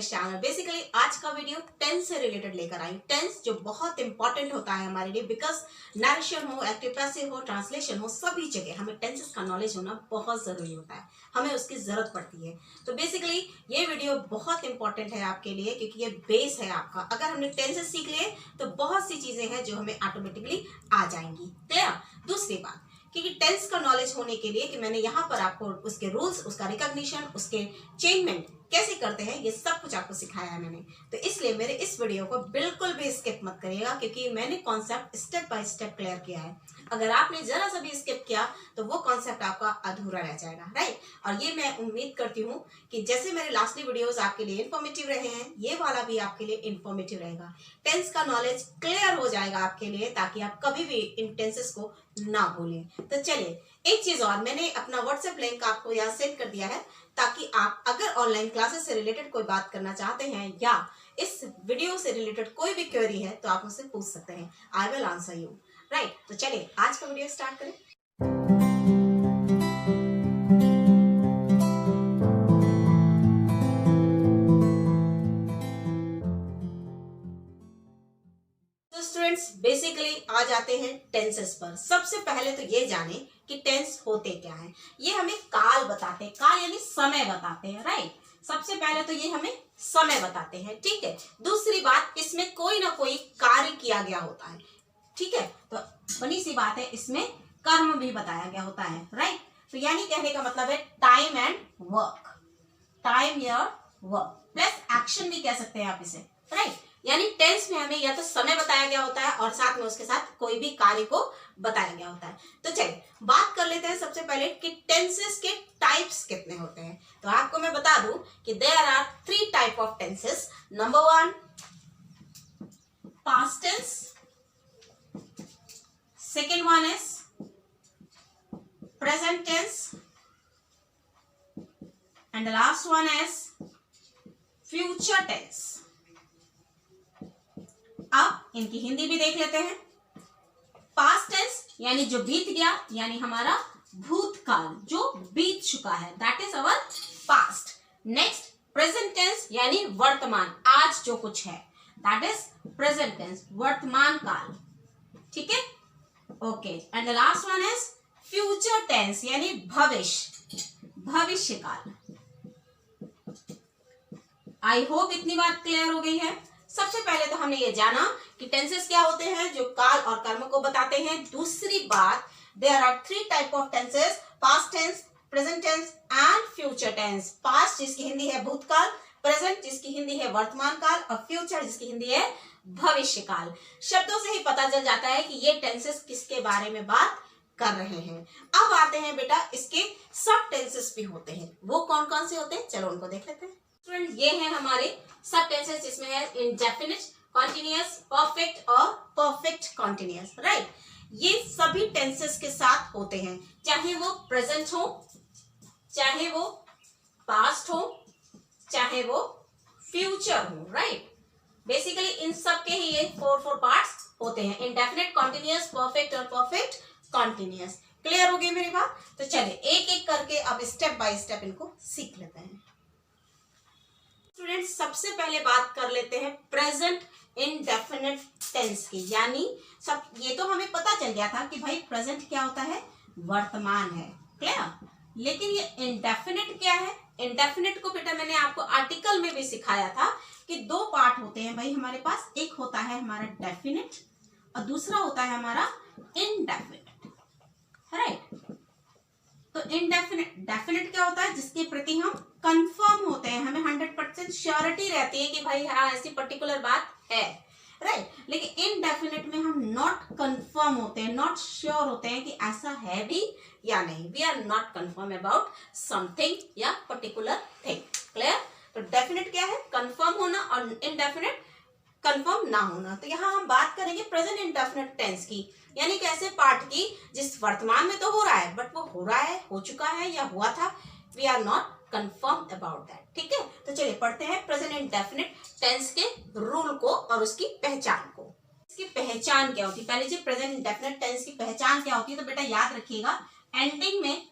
English channel. Basically आज का video tense से रिलेटेड लेकर आई। टेंस जो बहुत इंपॉर्टेंट होता है हमारे लिए, बिकॉज नरेशन हो, एक्टिव पैसिव हो, ट्रांसलेशन हो, सभी जगह हमें टेंसेस का नॉलेज होना बहुत जरूरी होता है, हमें उसकी जरूरत पड़ती है। तो बेसिकली ये वीडियो बहुत इंपॉर्टेंट है आपके लिए, क्योंकि ये बेस है आपका। अगर हमने टेंसेस सीख लिए तो बहुत सी चीजें हैं जो हमें ऑटोमेटिकली आ जाएंगी। क्लियर? दूसरी बात, क्योंकि टेंस का नॉलेज होने के लिए कि मैंने यहाँ पर आपको उसके रूल्स, उसका रिकॉग्निशन, उसके चेंजमेंट कैसे करते हैं, ये सब कुछ आपको सिखाया है मैंने। तो इसलिए मेरे इस वीडियो को बिल्कुल भी स्किप मत करिएगा, क्योंकि मैंने concept step by step clear किया है। अगर आपने जरा सा भी स्किप किया तो वो कॉन्सेप्ट आपका अधूरा रह जाएगा, राइट। और ये मैं उम्मीद करती हूँ कि जैसे मेरे लास्टली वीडियोस आपके लिए इन्फॉर्मेटिव रहे हैं, ये वाला भी आपके लिए इन्फॉर्मेटिव रहेगा। टेंस का नॉलेज क्लियर हो जाएगा आपके लिए, ताकि आप कभी भी इन टेंसेस को ना भूलें। तो चलिए, एक चीज और, मैंने अपना व्हाट्सएप लिंक आपको यहाँ सेंड कर दिया है, ताकि आप अगर ऑनलाइन क्लासेस से रिलेटेड कोई बात करना चाहते हैं या इस वीडियो से रिलेटेड कोई भी क्वेरी है तो आप मुझसे पूछ सकते हैं। I will answer you, right. तो चलिए आज का वीडियो स्टार्ट करें। स्टूडेंट्स, बेसिकली आ जाते हैं टेंसेस पर। सबसे पहले तो ये जाने कि टेंस होते क्या है। ये हमें काल बताते हैं, काल यानी समय बताते हैं, राइट। सबसे पहले तो ये हमें समय बताते हैं, ठीक है। दूसरी बात, इसमें कोई ना कोई कार्य किया गया होता है, ठीक है। तो बड़ी सी बात है, इसमें कर्म भी बताया गया होता है, राइट। तो यानी कहने का मतलब है टाइम एंड वर्क, टाइम या वर्क प्लस एक्शन भी कह सकते हैं आप इसे, राइट। यानी टेंस में हमें या तो समय बताया गया होता है और साथ में उसके साथ कोई भी कार्य को बताया गया होता है। तो चलिए बात कर लेते हैं सबसे पहले कि टेंसेस के टाइप्स कितने होते हैं। तो आपको मैं बता दूं कि there are 3 type of tenses. Number 1 past tense, second one is present tense, and the last one is future tense. अब इनकी हिंदी भी देख लेते हैं। पास्ट टेंस यानी जो बीत गया, यानी हमारा भूतकाल जो बीत चुका है, that is our past. Next present tense यानी वर्तमान, आज जो कुछ है, दैट इज प्रेजेंट टेंस, वर्तमान काल, ठीक है, okay. And the last one is future tense यानी भविष्य, भविष्य काल। आई होप इतनी बात क्लियर हो गई है। सबसे पहले तो हमने ये जाना कि टेंसेस क्या होते हैं, जो काल और कर्म को बताते हैं। दूसरी बात, there are 3 type of tenses, past tense, present tense and future tense. Past जिसकी हिंदी है भूतकाल, प्रेजेंट जिसकी हिंदी है वर्तमान काल, और फ्यूचर जिसकी हिंदी है भविष्य काल। शब्दों से ही पता चल जाता है कि ये टेंसेस किसके बारे में बात कर रहे हैं। अब आते हैं बेटा, इसके सब टेंसेस भी होते हैं। वो कौन कौन से होते हैं, चलो उनको देख लेते हैं। स्टूडेंट, ये है हमारे सब टेंसेस, जिसमें है इंडेफिनिट, कॉन्टिन्यूअस, परफेक्ट और परफेक्ट कॉन्टिन्यूअस, राइट। ये सभी टेंसेस के साथ होते हैं, चाहे वो प्रेजेंट हो, चाहे वो पास्ट हो, चाहे वो फ्यूचर हो, राइट। बेसिकली इन सब के ही ये 4 पार्ट्स होते हैं, इंडेफिनिट, कॉन्टिन्यूअस, परफेक्ट और परफेक्ट कॉन्टिन्यूअस। क्लियर हो गई मेरी बात? तो चलिए एक एक करके अब स्टेप बाय स्टेप इनको सीख लेते हैं। स्टूडेंट्स, सबसे पहले बात कर लेते हैं प्रेजेंट इंडेफिनिट टेंस की। यानी सब ये तो हमें पता चल गया था कि भाई प्रेजेंट क्या होता है, वर्तमान है, क्लियर। लेकिन ये इंडेफिनिट क्या है? इंडेफिनिट को बेटा मैंने आपको आर्टिकल में भी सिखाया था कि 2 पार्ट होते हैं भाई हमारे पास। एक होता है हमारा डेफिनिट और दूसरा होता है हमारा इनडेफिनिट, राइट। तो इनडेफिनिट, डेफिनिट क्या होता है, जिसके प्रति हम कंफर्म होते हैं, हमें 100% श्योरिटी रहती है कि भाई हाँ ऐसी पर्टिकुलर बात है, राइट। लेकिन इनडेफिनिट में हम नॉट कंफर्म होते हैं, नॉट श्योर होते हैं कि ऐसा है भी या नहीं। We are not confirm about something या पर्टिकुलर थिंग, क्लियर। तो डेफिनिट क्या है, कंफर्म होना, और इनडेफिनिट कंफर्म ना होना। तो यहाँ हम बात करेंगे प्रेजेंट इंडेफिनिट टेंस की, यानी कैसे पार्ट की, जिस वर्तमान में तो हो रहा है, बट वो हो रहा है, हो चुका है या हुआ था, we are not confirm about that, ठीक है। तो चलिए पढ़ते हैं प्रेजेंट इंडेफिनिट टेंस के रूल को और उसकी पहचान को। इसकी पहचान क्या होती है, पहले जी प्रेजेंट इंडेफिनिट टेंस की पहचान क्या होती है। तो बेटा याद रखिएगा, एंडिंग में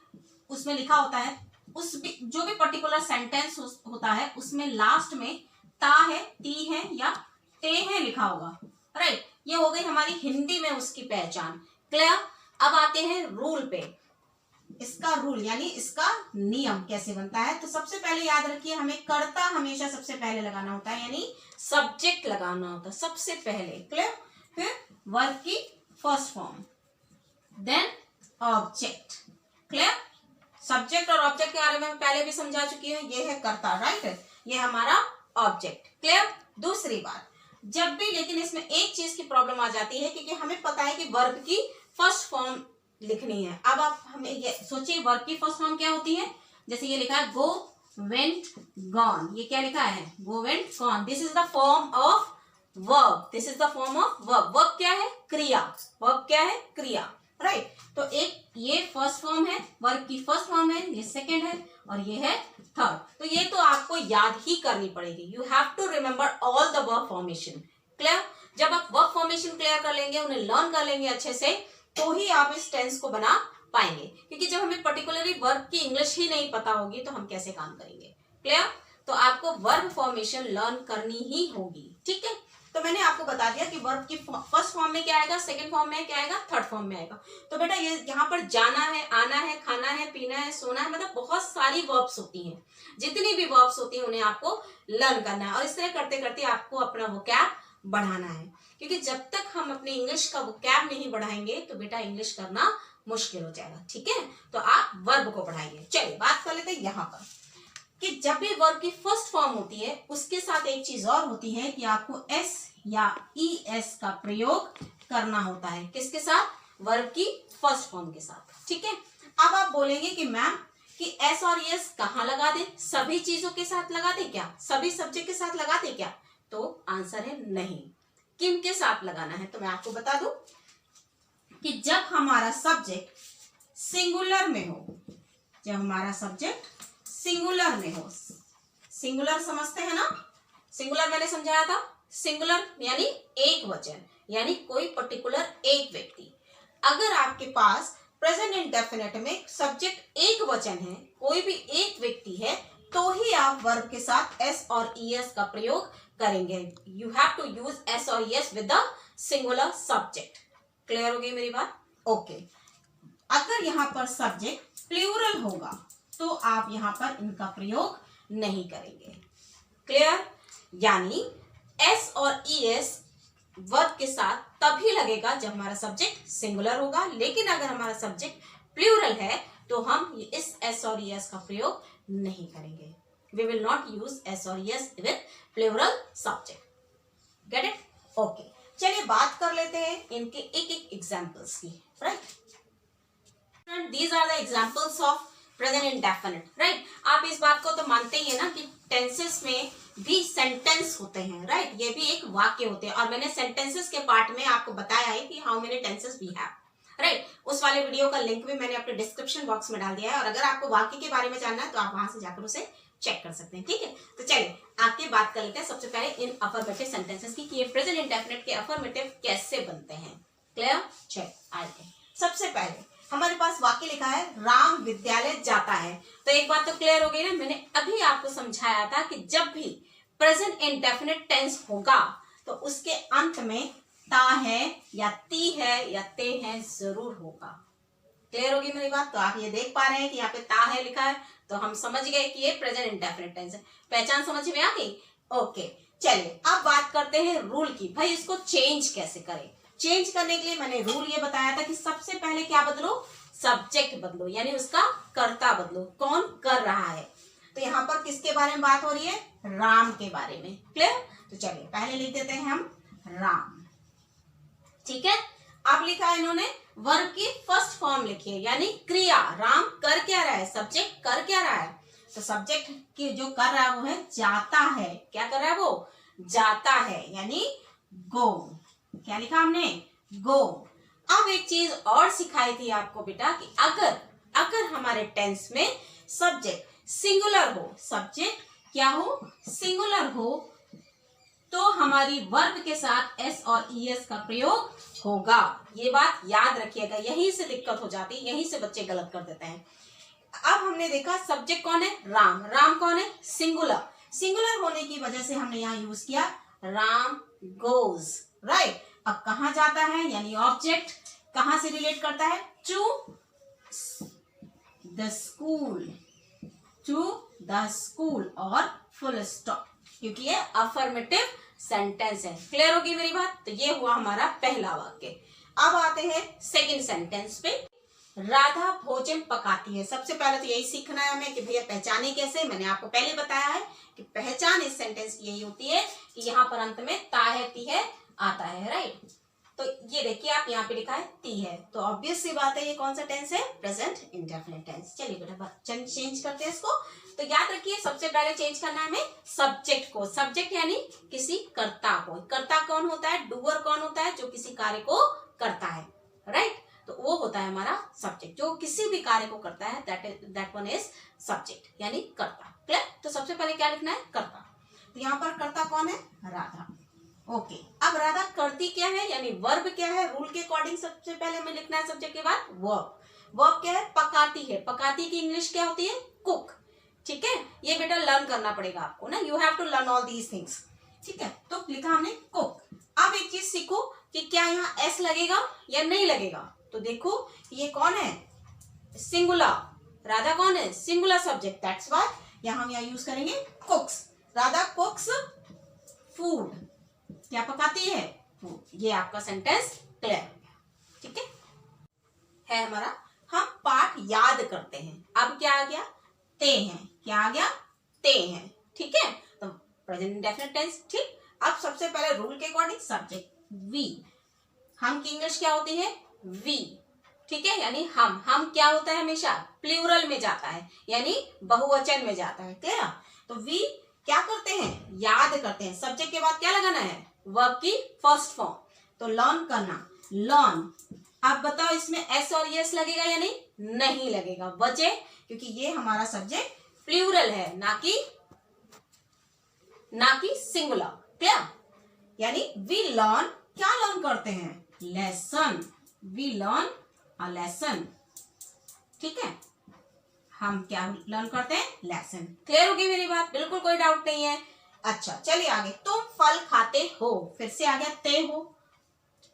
उसमें लिखा होता है, उस जो भी पर्टिकुलर सेंटेंस होता है उसमें लास्ट में ता है, ती है या ते है लिखा होगा, राइट। ये हो गई हमारी हिंदी में उसकी पहचान। क्लियर। अब आते हैं रूल पे। इसका रूल यानी इसका नियम कैसे बनता है, तो सबसे पहले याद रखिए हमें कर्ता हमेशा सबसे पहले लगाना होता है, यानी सब्जेक्ट लगाना होता है सबसे पहले। क्लियर। फिर वर्ब की first form, then object. Clear. Subject और ऑब्जेक्ट के बारे में पहले भी समझा चुकी हूँ। ये है कर्ता, राइट, ये हमारा ऑब्जेक्ट। क्लियर। दूसरी बात, जब भी, लेकिन इसमें एक चीज की प्रॉब्लम आ जाती है क्योंकि हमें पता है कि वर्ब की फर्स्ट फॉर्म लिखनी है। अब आप हमें ये सोचिए वर्ब की फर्स्ट फॉर्म क्या होती है। जैसे ये लिखा है गो, वेंट, गॉन, ये क्या लिखा है, go, went, gone. This is the form of verb, this is the form of verb. Verb क्या है, क्रिया। वर्ब क्या है, क्रिया, राइट। तो एक ये फर्स्ट फॉर्म है, वर्ब की फर्स्ट फॉर्म है, ये सेकेंड है और ये है थर्ड। तो ये तो आपको याद ही करनी पड़ेगी। You have to remember all the verb formation. Clear. जब आप वर्ब फॉर्मेशन क्लियर कर लेंगे, उन्हें लर्न कर लेंगे अच्छे से, तो ही आप इस टेंस को बना पाएंगे। क्योंकि जब हमें पर्टिकुलरली वर्ब की इंग्लिश ही नहीं पता होगी तो हम कैसे काम करेंगे। क्लियर। तो आपको वर्ब फॉर्मेशन लर्न करनी ही होगी, ठीक है। तो मैंने आपको बता दिया कि वर्ब की फर्स्ट फॉर्म में क्या आएगा, सेकंड फॉर्म में क्या आएगा, थर्ड फॉर्म में आएगा। तो बेटा ये यहाँ पर जाना है, आना है, खाना है, पीना है, सोना है, मतलब बहुत सारी वर्ब्स होती हैं। जितनी भी वर्ब्स होती हैं उन्हें आपको लर्न करना है और इस तरह करते करते आपको अपना वोकैब बढ़ाना है। क्योंकि जब तक हम अपनी इंग्लिश का वोकैब नहीं बढ़ाएंगे तो बेटा इंग्लिश करना मुश्किल हो जाएगा, ठीक है। तो आप वर्ब को बढ़ाइए। चलिए बात कर लेते हैं यहाँ पर कि जब भी वर्ब की फर्स्ट फॉर्म होती है उसके साथ एक चीज और होती है कि आपको एस या ईएस का प्रयोग करना होता है। किसके साथ, वर्ब की फर्स्ट फॉर्म के साथ, ठीक है। अब आप बोलेंगे कि मैम कि एस और ईएस कहाँ लगा दे, सभी चीजों के साथ लगा दे क्या, सभी सब्जेक्ट के साथ लगा दे क्या, तो आंसर है नहीं। किन के साथ लगाना है, तो मैं आपको बता दूं कि जब हमारा सब्जेक्ट सिंगुलर में हो, जब हमारा सब्जेक्ट सिंगुलर में हो, सिंगुलर समझते हैं ना, सिंगुलर मैंने समझाया था, सिंगुलर यानी एक वचन, यानी कोई पर्टिकुलर एक व्यक्ति। अगर आपके पास प्रेजेंट इंडेफिनिट में सब्जेक्ट एक वचन है, कोई भी एक व्यक्ति है, तो ही आप वर्ब के साथ एस और ईएस का प्रयोग करेंगे। You have to use S और ES with the singular subject. Clear हो गई मेरी बात, ओके। अगर यहाँ पर सब्जेक्ट प्लूरल होगा तो आप यहाँ पर इनका प्रयोग नहीं करेंगे। क्लियर। यानी एस और ईएस वर्ब के साथ तभी लगेगा जब हमारा सब्जेक्ट सिंगुलर होगा, लेकिन अगर हमारा सब्जेक्ट प्लूरल है तो हम इस एस और ईएस का प्रयोग नहीं करेंगे। We will not use S और ES with plural subject. Get it, okay. चलिए बात कर लेते हैं इनके एक एक एग्जाम्पल्स की, right. These are the examples of present indefinite, right? आप इस बात को तो मानते ही है ना कि टेंसेस में भी सेंटेंस होते हैं, राइट? ये भी एक वाक्य होते हैं और मैंने सेंटेंसेस के पार्ट में आपको बताया है कि how many tenses we have, right? उस वाले वीडियो का लिंक भी मैंने अपने डिस्क्रिप्शन बॉक्स में डाल दिया है और अगर आपको वाक्य के बारे में जानना है तो आप वहां से जाकर उसे चेक कर सकते हैं, ठीक है। तो चलिए आपकी बात कर लेते हैं सबसे पहले इन अफर्मेटिव सेंटेंसेस की कि ये प्रेजेंट इंडेफिनिट के अफर्मेटिव कैसे बनते हैं। क्लियर, चेक आते हैं। सबसे पहले हमारे पास वाक्य लिखा है राम विद्यालय जाता है। तो एक बात तो क्लियर हो गई ना, मैंने अभी आपको समझाया था कि जब भी प्रेजेंट इंडेफिनिट टेंस होगा तो उसके अंत में ता है या ती है या ते है जरूर होगा। क्लियर होगी मेरी बात। तो आप ये देख पा रहे हैं कि यहाँ पे ता है लिखा है, तो हम समझ गए कि ये प्रेजेंट इंडेफिनिट टेंस है। पहचान समझ में आ गई, ओके। चलिए अब बात करते हैं रूल की। भाई इसको चेंज कैसे करें। चेंज करने के लिए मैंने रूल ये बताया था कि सबसे पहले क्या बदलो, सब्जेक्ट बदलो, यानी उसका कर्ता बदलो, कौन कर रहा है। तो यहाँ पर किसके बारे में बात हो रही है, राम के बारे में। क्लियर। तो चलिए पहले लिख देते हैं हम राम, ठीक है। अब लिखा है इन्होंने वर्ब की फर्स्ट फॉर्म लिखी है, यानी क्रिया। राम कर क्या रहा है, सब्जेक्ट कर क्या रहा है। तो सब्जेक्ट की जो कर रहा है वो है जाता है। क्या कर रहा है वो, जाता है, यानी गो। क्या लिखा हमने, गो। अब एक चीज और सिखाई थी आपको बेटा कि अगर हमारे टेंस में सब्जेक्ट सिंगुलर हो, सब्जेक्ट क्या हो, सिंगुलर हो, तो हमारी वर्ब के साथ एस और ईएस का प्रयोग होगा। ये बात याद रखिएगा, यहीं से दिक्कत हो जाती है, यहीं से बच्चे गलत कर देते हैं। अब हमने देखा सब्जेक्ट कौन है, राम। राम कौन है, सिंगुलर। सिंगुलर होने की वजह से हमने यहाँ यूज किया राम गोज, राइट। अब कहाँ जाता है, यानी ऑब्जेक्ट कहाँ से रिलेट करता है, to the school, to the school और फुल स्टॉप, क्योंकि ये अफर्मेटिव सेंटेंस है। क्लियर होगी मेरी बात। तो ये हुआ हमारा पहला वाक्य। अब आते हैं सेकंड सेंटेंस पे। राधा भोजन पकाती है। सबसे पहले तो यही सीखना है हमें कि भैया पहचाने कैसे। मैंने आपको पहले बताया है कि पहचान इस सेंटेंस की यही होती है कि यहाँ पर अंत में ता है, ती है आता है, राइट। तो ये देखिए आप यहाँ पे लिखा है ती है, तो ऑब्वियस सी बात है ये कौन सा टेंस है, प्रेजेंट इंडेफिनिट टेंस। चलिए बेटा चेंज करते हैं इसको। तो याद रखिए सबसे पहले चेंज करना है हमें सब्जेक्ट को। सब्जेक्ट यानी किसी कर्ता को। कर्ता कौन होता है, डूअर कौन होता है, जो किसी कार्य को करता है, राइट। तो वो होता है हमारा सब्जेक्ट, जो किसी भी कार्य को करता है, दैट वन इज सब्जेक्ट यानी कर्ता। क्लियर। तो सबसे पहले क्या लिखना है, कर्ता। तो यहाँ पर कर्ता कौन है, राधा। ओके अब राधा करती क्या है, यानी वर्ब क्या है। रूल के अकॉर्डिंग सबसे पहले हमें लिखना है सब्जेक्ट के बाद वर्ब। वर्ब क्या है, पकाती है। पकाती की इंग्लिश क्या होती है, कुक। ठीक है, ये बेटा लर्न करना पड़ेगा आपको ना, you have to learn all these things. ठीक है, तो लिखा हमने कुक। अब एक चीज सीखो कि क्या यहाँ एस लगेगा या नहीं लगेगा। तो देखो ये कौन है, सिंगुलर। राधा कौन है, सिंगुलर सब्जेक्ट, दैट्स व्हाई यहाँ हम यहाँ यूज करेंगे कुक्स। राधा कुक्स फूड, क्या पकाती है, फूड। ये आपका सेंटेंस क्लियर हो गया। ठीक है हमारा। हम पाठ याद करते हैं। अब क्या आ गया, ते हैं। क्या आ गया, ते हैं। ठीक है, तो प्रेजेंट इंडेफिनिट टेंस। ठीक, अब सबसे पहले रूल के अकॉर्डिंग सब्जेक्ट वी। हम की इंग्लिश क्या होती है, वी। ठीक है, यानी हम क्या होता है, हमेशा प्लूरल में जाता है, यानी बहुवचन में जाता है। क्लियर। तो वी क्या करते हैं, याद करते हैं। सब्जेक्ट के बाद क्या लगाना है, वर्ब की फर्स्ट फॉर्म। तो लर्न करना, लर्न। अब बताओ इसमें एस और यस लगेगा या नहीं, नहीं लगेगा। वजह, क्योंकि ये हमारा सब्जेक्ट प्लूरल है, ना कि सिंगुलर। क्लियर। यानी वी लर्न, क्या लर्न करते हैं, lesson. We learn a lesson. ठीक है, हम क्या लर्न करते हैं, लेसन। क्लियर होगी मेरी बात, बिल्कुल कोई डाउट नहीं है। अच्छा चलिए आगे। तुम फल खाते हो, फिर से आ गया ते हो।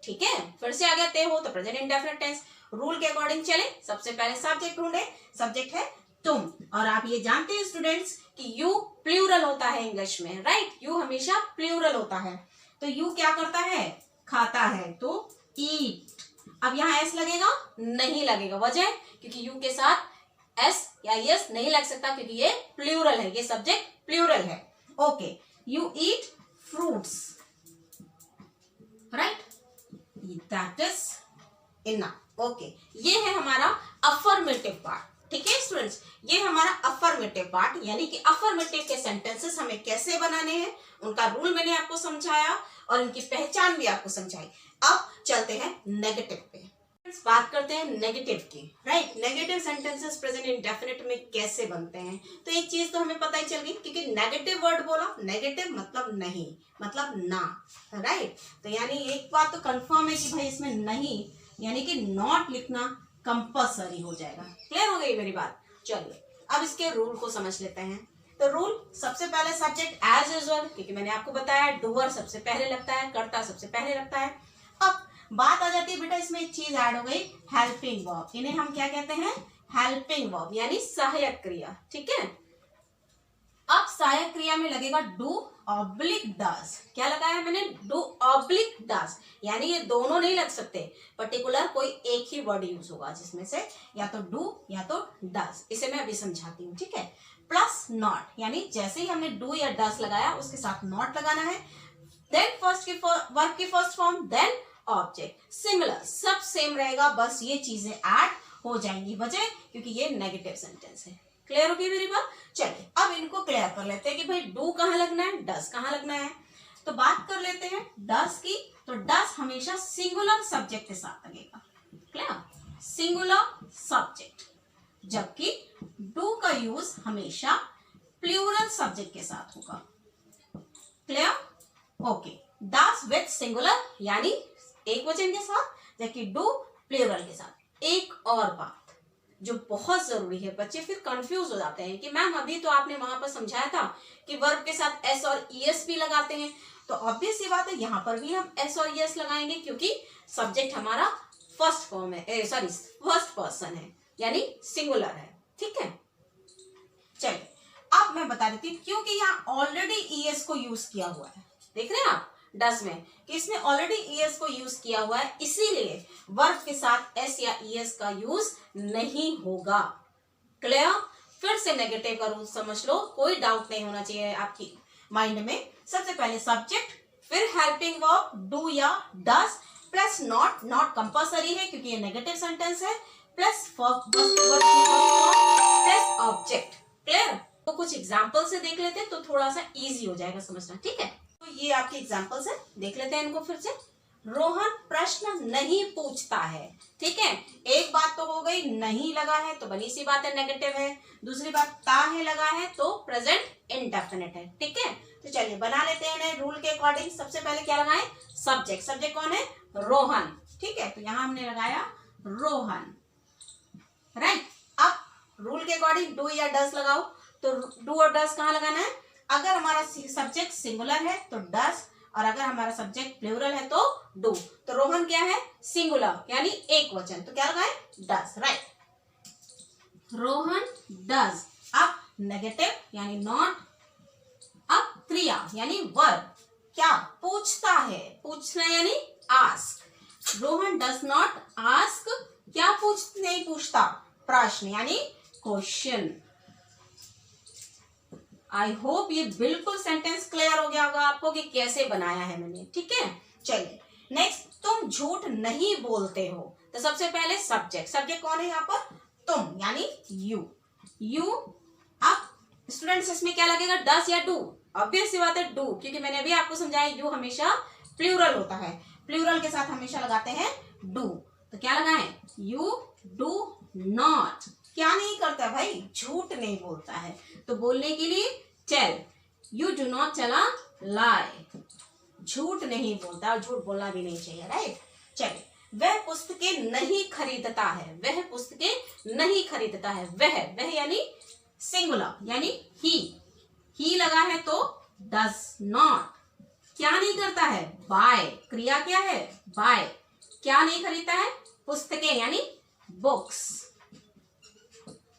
ठीक है, फिर से आ गया ते हो, तो प्रेजेंट इंडेफिनिट टेंस। रूल के अकॉर्डिंग चले, सबसे पहले सब्जेक्ट ढूंढे। सब्जेक्ट है तुम, और आप ये जानते हैं स्टूडेंट्स कि यू प्लूरल होता है इंग्लिश में, राइट। यू हमेशा प्लूरल होता है। तो यू क्या करता है, खाता है, तो ईट। अब यहाँ एस लगेगा, नहीं लगेगा। वजह, क्योंकि यू के साथ एस या यस नहीं लग सकता, क्योंकि ये प्लूरल है, ये सब्जेक्ट प्लूरल है। Okay, you eat fruits, right, that is enough. Okay, ये है हमारा अफर्मेटिव पार्ट। ठीक है स्टूडेंट्स, ये हमारा अफर्मेटिव पार्ट, यानी कि अफर्मेटिव के सेंटेंसेस हमें कैसे बनाने हैं, उनका रूल मैंने आपको समझाया और इनकी पहचान भी आपको समझाई। अब चलते हैं नेगेटिव पे, बात करते हैं नेगेटिव की, right. Negative sentences present indefinite में कैसे बनते हैं। तो एक चीज तो हमें पता ही चल गई, क्योंकि नेगेटिव वर्ड बोला, नेगेटिव मतलब नहीं, मतलब ना, राइट। तो यानी एक बात तो कंफर्म है कि भाई इसमें नहीं यानी कि नॉट लिखना कंपल्सरी हो जाएगा। क्लियर हो गई मेरी बात। चलिए अब इसके रूल को समझ लेते हैं। तो रूल, सबसे पहले सब्जेक्ट एज यूजुअल, क्योंकि मैंने आपको बताया डूअर सबसे पहले लगता है, कर्ता सबसे पहले लगता है। अब बात आ जाती है बेटा, इसमें एक चीज ऐड हो गई, हेल्पिंग वर्ब। इन्हें हम क्या कहते हैं, हेल्पिंग वर्ब, यानी सहायक क्रिया। ठीक है, अब सहायक क्रिया में लगेगा डू ऑब्लिक डज। क्या लगाया मैंने, डू ऑब्लिक डज, यानी ये दोनों नहीं लग सकते, पर्टिकुलर कोई एक ही वर्ड यूज होगा जिसमें से या तो डू या तो डज। इसे मैं अभी समझाती हूँ। ठीक है, प्लस नॉट, यानी जैसे ही हमने डू या डज लगाया उसके साथ नॉट लगाना है। देन वर्ब की first form, then object. Similar, सब सेम रहेगा, बस ये चीजें ऐड हो जाएंगी। वजह, क्योंकि ये नेगेटिव सेंटेंस है। क्लियर होगी मेरी बात। चलिए अब इनको क्लियर कर लेते हैं कि भाई डू कहाँ लगना है, डस कहाँ लगना है। तो बात कर लेते हैं डस की। तो डस हमेशा सिंगुलर सब्जेक्ट के साथ लगेगा। क्लियर, सिंगुलर सब्जेक्ट, जबकि डू का यूज हमेशा प्लूरल सब्जेक्ट के साथ होगा। Clear, okay. Does with singular यानी एक वचन के साथ, जबकि डू प्लूरल के साथ। एक और बात, जो बहुत जरूरी है। बच्चे फिर कंफ्यूज हो जाते हैं कि मैम अभी तो आपने वहां पर समझाया था कि वर्ब के साथ एस और ईएस भी लगाते हैं, तो ऑब्वियस सी बात है यहाँ पर भी हम एस और ईएस लगाएंगे क्योंकि सब्जेक्ट हमारा फर्स्ट फॉर्म है, सॉरी फर्स्ट पर्सन है यानी सिंगुलर है। ठीक है, चलिए अब मैं बता देती हूँ क्योंकि यहाँ ऑलरेडी ईएस को यूज किया हुआ है। देख रहे हैं आप डस में कि इसने ऑलरेडी ईएस को यूज किया हुआ है, इसीलिए वर्ब के साथ एस या ईएस का यूज नहीं होगा। क्लियर? फिर से नेगेटिव का रूल समझ लो, कोई डाउट नहीं होना चाहिए आपकी माइंड में। सबसे पहले सब्जेक्ट, फिर हेल्पिंग वर्ब डू या डस प्लस नॉट, नॉट कंपल्सरी है क्योंकि ये नेगेटिव सेंटेंस है, प्लस प्लस ऑब्जेक्ट। क्लियर? तो कुछ एग्जाम्पल से देख लेते हैं तो थोड़ा सा इजी हो जाएगा समझना। ठीक है, तो ये आपके एग्जाम्पल्स है, देख लेते हैं इनको फिर से। रोहन प्रश्न नहीं पूछता है। ठीक है, एक बात तो हो गई, नहीं लगा है तो बनी सी बात है नेगेटिव है। दूसरी बात ता है लगा है तो प्रेजेंट इंडेफिनिट है। ठीक है, तो चलिए बना लेते हैं रूल के अकॉर्डिंग। सबसे पहले क्या लगाए? सब्जेक्ट। सब्जेक्ट कौन है? रोहन। ठीक है, तो यहां हमने लगाया रोहन। राइट, अब रूल के अकॉर्डिंग डू या डस लगाओ। तो डू और डस कहाँ लगाना है? अगर हमारा सब्जेक्ट सिंगुलर है तो डस, और अगर हमारा सब्जेक्ट प्लूरल है तो डू। तो रोहन क्या है? सिंगुलर यानी एक वचन, तो क्या लगाए? डस। Right, Rohan does. अब नेगेटिव यानी नॉट, अब क्रिया यानी वर्ब, क्या? पूछता है। पूछना यानी ask. Rohan does not ask, क्या नहीं पूछता? प्रश्न यानी क्वेश्चन। आई होप ये बिल्कुल सेंटेंस क्लियर हो गया होगा आपको कि कैसे बनाया है मैंने। ठीक है, चलिए नेक्स्ट, तुम झूठ नहीं बोलते हो। तो सबसे पहले सब्जेक्ट। सब्जेक्ट कौन है यहाँ पर? तुम यानी यू। यू। अब स्टूडेंट्स इसमें क्या लगेगा? डस या डू? ऑब्वियस सी बात है डू, क्योंकि मैंने अभी आपको समझाया यू हमेशा प्लूरल होता है, प्लूरल के साथ हमेशा लगाते हैं डू। तो क्या लगाएं? यू डू नॉट, क्या नहीं करता भाई? झूठ नहीं बोलता है। तो बोलने के लिए tell, you do not tell a lie, झूठ नहीं बोलता, और झूठ बोलना भी नहीं चाहिए। राइट, चलिए, वह पुस्तकें नहीं खरीदता है। वह पुस्तकें नहीं खरीदता है। वह यानी सिंगुलर यानी ही लगा है तो डज नॉट। क्या नहीं करता है? बाय। क्रिया क्या है? बाय। क्या नहीं खरीदता है? पुस्तकें यानी books.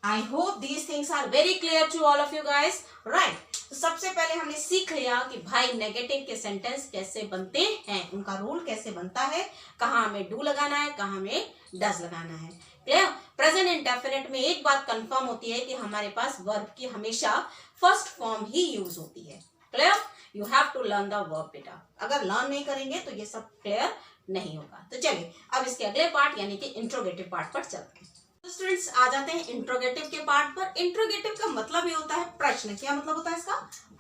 I hope these things are very clear to all of you guys. Right. तो सबसे पहले हमने सीख लिया कि भाई नेगेटिव के सेंटेंस कैसे बनते हैं, उनका रूल कैसे बनता है, कहाँ हमें डू लगाना है, कहाँ हमें डज लगाना है। क्लियर? प्रेजेंट इंडेफिनिट में एक बात कंफर्म होती है कि हमारे पास वर्ब की हमेशा फर्स्ट फॉर्म ही यूज होती है। Clear? You have to learn the verb बेटा। अगर लर्न नहीं करेंगे तो ये सब क्लियर नहीं होगा। तो चलिए अब इसके अगले पार्ट यानी कि इंट्रोगेटिव पार्ट पर चलते हैं। तो स्टूडेंट्स आ जाते हैं इंट्रोगेटिव के पार्ट पर। इंट्रोगेटिव का मतलब ये होता है प्रश्न। क्या मतलब होता है इसका?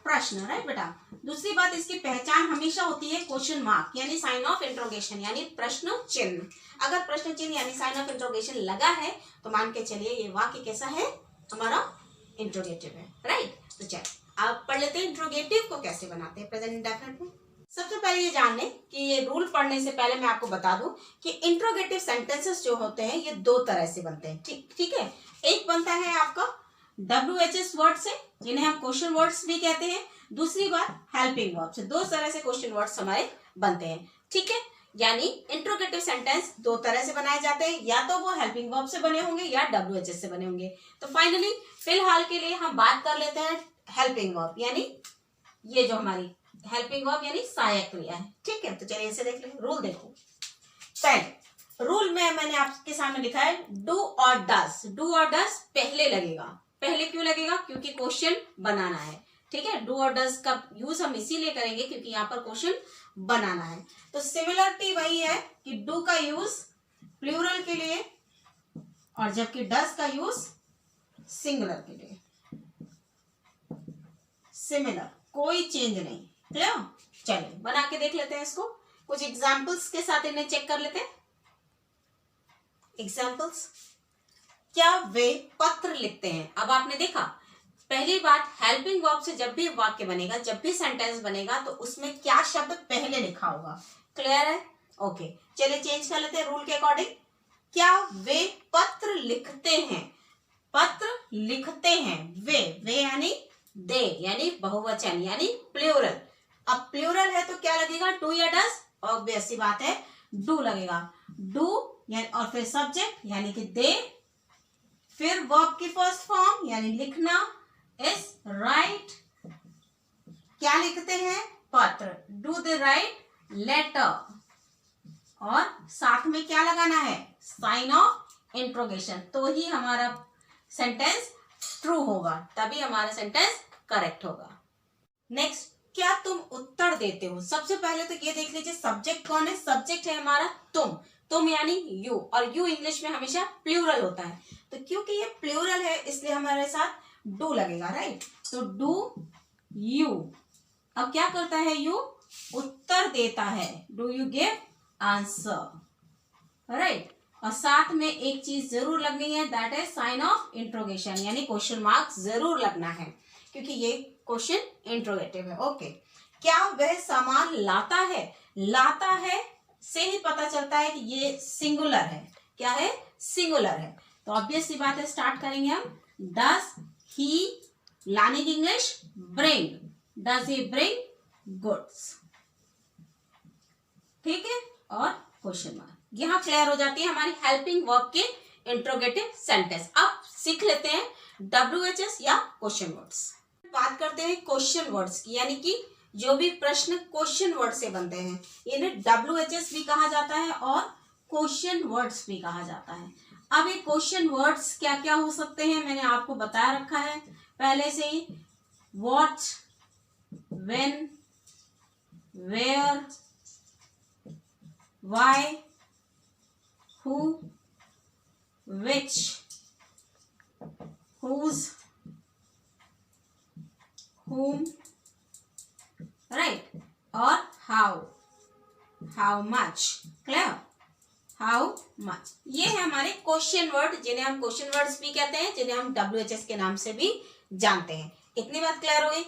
प्रश्न। राइट बेटा। दूसरी बात, इसकी पहचान हमेशा होती है क्वेश्चन मार्क यानी साइन ऑफ इंट्रोगेशन यानी प्रश्न चिन्ह। अगर प्रश्न चिन्ह यानी साइन ऑफ इंट्रोगेशन लगा है तो मान के चलिए ये वाक्य कैसा है? हमारा इंट्रोगेटिव है। राइट, तो चलिए आप पढ़ लेते हैं इंट्रोगेटिव को कैसे बनाते हैं प्रेजेंट इंडेफिनिट में। सबसे पहले ये जान लें कि ये रूल पढ़ने से पहले मैं आपको बता दूं कि इंट्रोगेटिव सेंटेंसेस जो होते हैं ये दो तरह से बनते हैं। ठीक है, एक बनता है आपका WHS वर्ड से, जिन्हें हम क्वेश्चन वर्ड्स भी कहते हैं। दूसरी बात हेल्पिंग वर्ब से। दो तरह से क्वेश्चन वर्ड्स हमारे बनते हैं। ठीक है, यानी इंट्रोगेटिव सेंटेंस दो तरह से बनाए जाते हैं, या तो वो हेल्पिंग वर्ब से बने होंगे या WHS से बने होंगे। तो फाइनली फिलहाल के लिए हम बात कर लेते हैं हेल्पिंग वर्ब, यानी ये जो हमारी हेल्पिंग वर्ब यानी सहायक क्रिया है। ठीक है, तो चलिए इसे देख लें। रूल देखो, पहले रूल में मैंने आपके सामने लिखा है डू और डस। डू और डस पहले लगेगा। पहले क्यों लगेगा? क्योंकि क्वेश्चन बनाना है। ठीक है, डू और डस का यूज हम इसीलिए करेंगे क्योंकि यहाँ पर क्वेश्चन बनाना है। तो सिमिलरिटी वही है कि डू का यूज प्लूरल के लिए और जबकि डस का यूज सिंगुलर के लिए। सिमिलर, कोई चेंज नहीं। क्लियर? चलिए बना के देख लेते हैं इसको, कुछ एग्जाम्पल्स के साथ इन्हें चेक कर लेते हैं। एग्जाम्पल्स, क्या वे पत्र लिखते हैं? अब आपने देखा पहली बात, हेल्पिंग वर्ब से जब भी वाक्य बनेगा, जब भी सेंटेंस बनेगा तो उसमें क्या शब्द पहले लिखा होगा। क्लियर है? ओके, चलिए चेंज कर लेते हैं रूल के अकॉर्डिंग। क्या वे पत्र लिखते हैं? पत्र लिखते हैं। वे यानी दे, यानी बहुवचन, यानी प्लूरल। अब प्लूरल है तो क्या लगेगा, डू या डस? ऑब्वियस सी बात है, डू लगेगा। डू यानी और फिर सब्जेक्ट यानी कि दे, फिर वर्ब की फर्स्ट फॉर्म यानी लिखना, इज राइट। क्या लिखते हैं? पत्र। Do they write letter. और साथ में क्या लगाना है? Sign of interrogation. तो ही हमारा सेंटेंस ट्रू होगा, तभी हमारा सेंटेंस करेक्ट होगा। नेक्स्ट, क्या तुम उत्तर देते हो? सबसे पहले तो ये देख लीजिए सब्जेक्ट कौन है। सब्जेक्ट है हमारा तुम यानी यू, और यू इंग्लिश में हमेशा प्लूरल होता है। तो क्योंकि ये प्लूरल है इसलिए हमारे साथ डू लगेगा, राइट। तो डू यू, अब क्या करता है यू? उत्तर देता है। Do you give answer, right. और साथ में एक चीज जरूर लगनी है, that is sine of interrogation, यानी क्वेश्चन मार्क जरूर लगना है क्योंकि ये क्वेश्चन इंट्रोगेटिव है। ओके, क्या वह सामान लाता है? लाता है से ही पता चलता है कि ये सिंगुलर है। क्या है? सिंगुलर है। तो ऑब्वियस सी बात है, स्टार्ट करेंगे हम। डज ही, लाने की English bring, does he bring goods, ठीक है। और क्वेश्चन मार्क, यहां क्लियर हो जाती है हमारी हेल्पिंग वर्ब के इंट्रोगेटिव सेंटेंस। अब सीख लेते हैं WHS या क्वेश्चन वर्ड्स। बात करते हैं क्वेश्चन वर्ड्स की, यानी कि जो भी प्रश्न क्वेश्चन वर्ड से बनते हैं, इन्हें WHS भी कहा जाता है और क्वेश्चन वर्ड्स भी कहा जाता है। अब ये क्वेश्चन वर्ड्स क्या क्या हो सकते हैं मैंने आपको बता रखा है पहले से ही। What, when, where, why, who, which, whose, whom, right, और how much, clear, how much, ये है हमारे क्वेश्चन वर्ड, जिन्हें हम क्वेश्चन वर्ड्स भी कहते हैं, जिन्हें हम WHS के नाम से भी जानते हैं। इतनी बात क्लियर हो गई।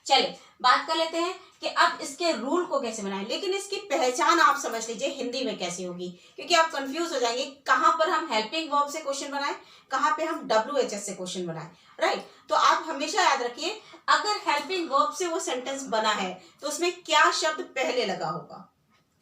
चलिए बात कर लेते हैं कि अब इसके रूल को कैसे बनाएं, लेकिन इसकी पहचान आप समझ लीजिए हिंदी में कैसे होगी, क्योंकि आप कंफ्यूज हो जाएंगे कहां पर हम हेल्पिंग वर्ब से क्वेश्चन बनाएं, कहां पे हम WHS से क्वेश्चन बनाएं, राइट। तो आप हमेशा याद रखिए, अगर हेल्पिंग वर्ब से वो सेंटेंस बना है तो उसमें क्या शब्द पहले लगा होगा,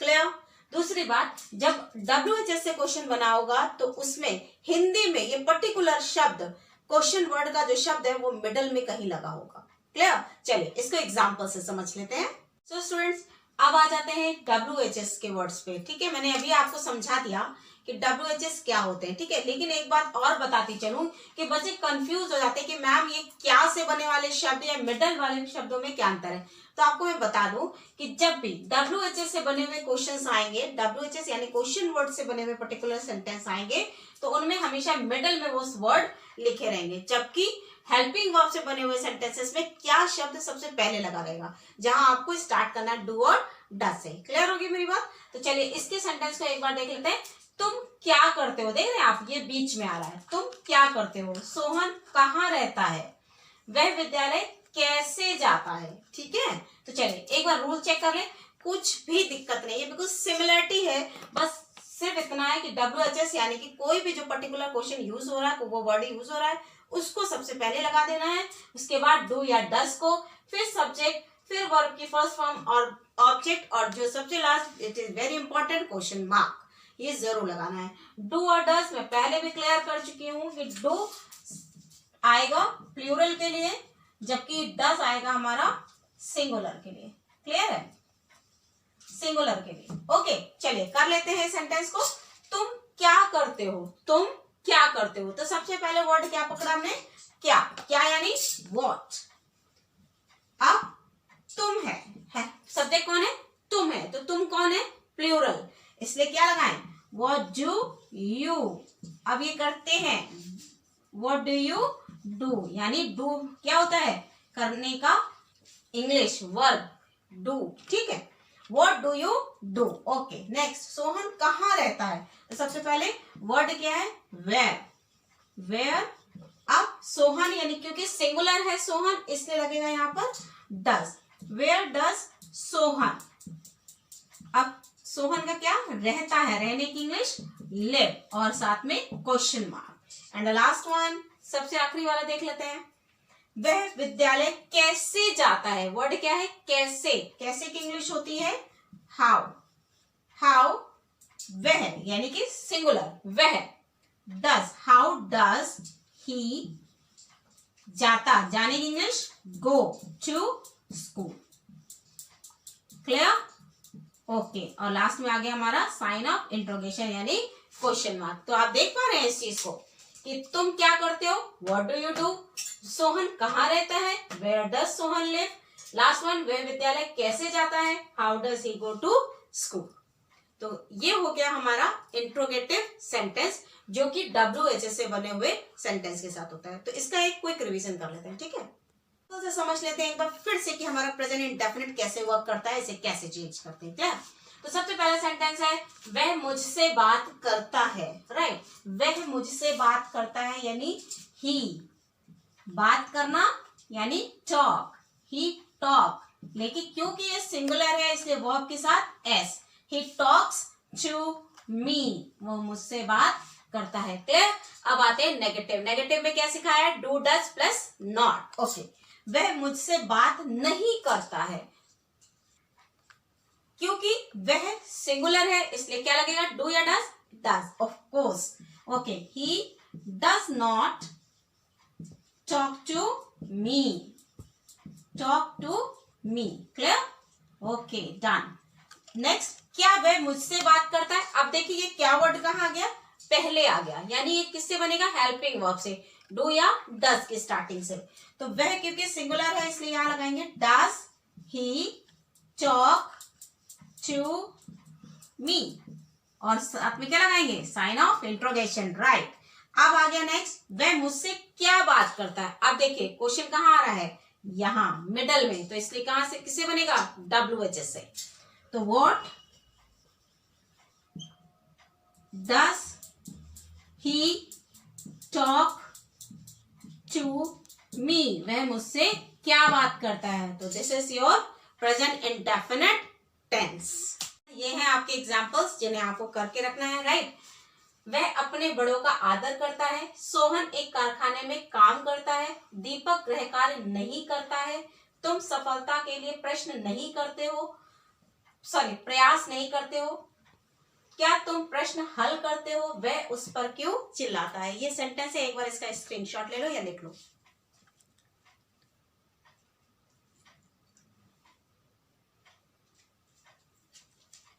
क्लियर। दूसरी बात, जब WHS से क्वेश्चन बना होगा तो उसमें हिंदी में ये पर्टिकुलर शब्द, क्वेश्चन वर्ड का जो शब्द है वो मिडल में कहीं लगा होगा, क्लियर। चलिए इसको एग्जांपल से समझ लेते हैं। सो स्टूडेंट्स, अब आ जाते हैं WHS के वर्ड्स पे, ठीक है। मैंने अभी आपको समझा दिया कि WHS क्या होते हैं, ठीक है। लेकिन एक बात और बताती चलूं कि बच्चे कंफ्यूज हो जाते हैं कि मैम ये क्या से बने वाले शब्द या मिडल वाले शब्दों में क्या अंतर है। तो आपको मैं बता दूं कि जब भी WHS से बने हुए क्वेश्चंस आएंगे, WHS यानी क्वेश्चन वर्ड से बने हुए पर्टिकुलर सेंटेंस आएंगे, तो उनमें हमेशा मिडल में वो वर्ड लिखे रहेंगे, जबकि हेल्पिंग वर्ब से बने हुए सेंटेंसेस में क्या शब्द सबसे पहले लगा रहेगा, जहां आपको स्टार्ट करना है डू और डज से। क्लियर होगी मेरी बात। तो चलिए इसके सेंटेंस को एक बार देख लेते हैं। तुम क्या करते हो, देख रहे हैं आप, ये बीच में आ रहा है। तुम क्या करते हो? सोहन कहाँ रहता है? वह विद्यालय कैसे जाता है? ठीक है। तो चलिए एक बार रूल चेक कर ले, कुछ भी दिक्कत नहीं है, बिल्कुल सिमिलरिटी है। बस सिर्फ इतना है कि WHS यानी कि कोई भी जो पर्टिकुलर क्वेश्चन यूज हो रहा है, वो वर्ड यूज हो रहा है, उसको सबसे पहले लगा देना है। उसके बाद डू या डज को, फिर सब्जेक्ट, फिर वर्ब की फर्स्ट फॉर्म और ऑब्जेक्ट, और जो सबसे last, it is very important, question mark, ये जरूर लगाना है। डू और डज मैं पहले भी क्लियर कर चुकी हूँ कि डू आएगा प्लूरल के लिए, जबकि डज आएगा हमारा सिंगुलर के लिए। क्लियर है? सिंगुलर के लिए। ओके, चलिए कर लेते हैं सेंटेंस को। तुम क्या करते हो? तुम क्या करते हो? तो सबसे पहले वर्ड क्या पकड़ा हमने? क्या। क्या यानी व्हाट। अब तुम है सब्जेक्ट कौन है? तुम है, तो तुम कौन है? प्लूरल, इसलिए क्या लगाएं? What do you. अब ये करते हैं, व्हाट डू यू डू, यानी डू क्या होता है? करने का इंग्लिश वर्ब डू, ठीक है। What do you do. Okay, next, Sohan कहाँ रहता है? तो सबसे पहले वर्ड क्या है? वेयर। वेयर। अब सोहन यानी क्योंकि सिंगुलर है सोहन, इसलिए लगेगा यहाँ पर डज। Where does Sohan. अब सोहन का क्या रहता है? रहने की इंग्लिश लिव और साथ में question mark. And the last one, सबसे आखिरी वाला देख लेते हैं। वह विद्यालय कैसे जाता है। वर्ड क्या है? कैसे। कैसे की इंग्लिश होती है हाउ। हाउ वह यानी कि सिंगुलर वह। डज, हाउ डज ही जाता, जाने की English go to school. Clear? Okay. और लास्ट में आ गया हमारा साइन ऑफ इंट्रोगेशन यानी क्वेश्चन मार्क। तो आप देख पा रहे हैं इस चीज को कि तुम क्या करते हो, what do you do. Sohan कहाँ रहता है, where does Sohan live. Last one, वह विद्यालय कैसे जाता है, how does he go to school. तो ये हो गया हमारा इंट्रोगेटिव सेंटेंस जो कि WH से बने हुए सेंटेंस के साथ होता है। तो इसका एक क्विक रिवीजन कर लेते हैं, ठीक है। तो समझ लेते हैं एक बार फिर से कि हमारा प्रेजेंट इंडेफिनिट कैसे वर्क करता है, इसे कैसे चेंज करते हैं। क्लियर? तो सबसे पहला सेंटेंस है वह मुझसे बात करता है। राइट, वह मुझसे बात करता है यानी ही। बात करना यानी टॉक, ही टॉक। लेकिन क्योंकि ये सिंगुलर है इसलिए वर्ब के साथ S. He talks to me, वो मुझसे बात करता है। क्लियर? अब आते हैं नेगेटिव। नेगेटिव में क्या सिखाया है, do does plus not. Okay, वह मुझसे बात नहीं करता है क्योंकि वह सिंगुलर है इसलिए क्या लगेगा, डू या does, does of course. Okay, he does not talk to me, talk to me. Clear? Okay, done. Next, क्या वह मुझसे बात करता है। अब देखिए ये क्या वर्ड कहाँ आ गया, पहले आ गया, यानी ये किससे बनेगा, हेल्पिंग वर्ब से, डू या डज की स्टार्टिंग से। तो वह क्योंकि सिंगुलर है इसलिए यहां लगाएंगे does he talk to me और साथ में क्या लगाएंगे, साइन ऑफ इंट्रोगेशन। राइट, अब आ गया नेक्स्ट, वह मुझसे क्या बात करता है। अब देखिए क्वेश्चन कहाँ आ रहा है, यहां मिडल में, तो इसलिए कहां से किससे बनेगा, WH से। तो what does he talk to me, वह मुझसे क्या बात करता है। तो this is your present indefinite tense. ये हैं आपके एग्जांपल्स जिन्हें आपको करके रखना है। राइट, वह अपने बड़ों का आदर करता है। सोहन एक कारखाने में काम करता है। दीपक गृह कार्य नहीं करता है। तुम सफलता के लिए प्रश्न नहीं करते हो, प्रयास नहीं करते हो। क्या तुम प्रश्न हल करते हो, वह उस पर क्यों चिल्लाता है। ये सेंटेंस है, एक बार इसका स्क्रीनशॉट ले लो या लिख लो।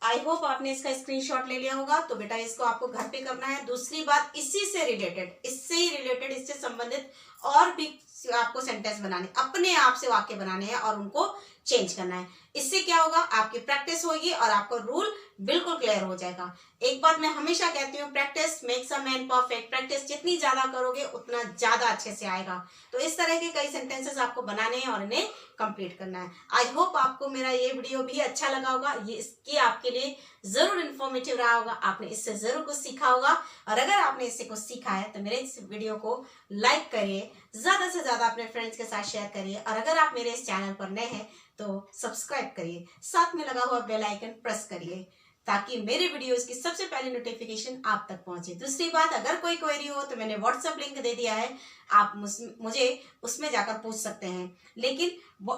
आई होप आपने इसका स्क्रीनशॉट ले लिया होगा। तो बेटा इसको आपको घर पे करना है। दूसरी बात, इसी से रिलेटेड, इससे संबंधित और भी आपको सेंटेंस बनाने, अपने आप से वाक्य बनाने हैं और उनको चेंज करना है। इससे क्या होगा, आपकी प्रैक्टिस होगी और आपको रूल बिल्कुल क्लियर हो जाएगा। एक बात मैं हमेशा कहती हूँ, practice makes a man perfect. Practice जितनी ज्यादा करोगे उतना ज्यादा अच्छे से आएगा। तो इस तरह के कई सेंटेंसेस आपको बनाने हैं और इन्हें कंप्लीट करना है। आई होप आपको मेरा ये वीडियो भी अच्छा लगा होगा। ये आपके लिए जरूर इन्फॉर्मेटिव रहा होगा। आपने इससे जरूर कुछ सीखा होगा और अगर आपने इससे कुछ सीखा है तो मेरे इस वीडियो को लाइक करिए, ज्यादा से ज्यादा अपने फ्रेंड्स के साथ शेयर करिए और अगर आप मेरे इस चैनल पर नए हैं तो सब्सक्राइब करिए, साथ में लगा हुआ बेल आइकन प्रेस करिए ताकि मेरे वीडियोस की सबसे पहली नोटिफिकेशन आप तक पहुंचे। दूसरी बात, अगर कोई क्वेरी हो तो मैंने व्हाट्सएप लिंक दे दिया है, आप मुझे उसमें जाकर पूछ सकते हैं। लेकिन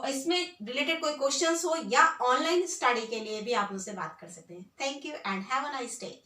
इसमें रिलेटेड कोई क्वेश्चंस हो या ऑनलाइन स्टडी के लिए भी आप मुझसे बात कर सकते हैं। Thank you and have a nice day.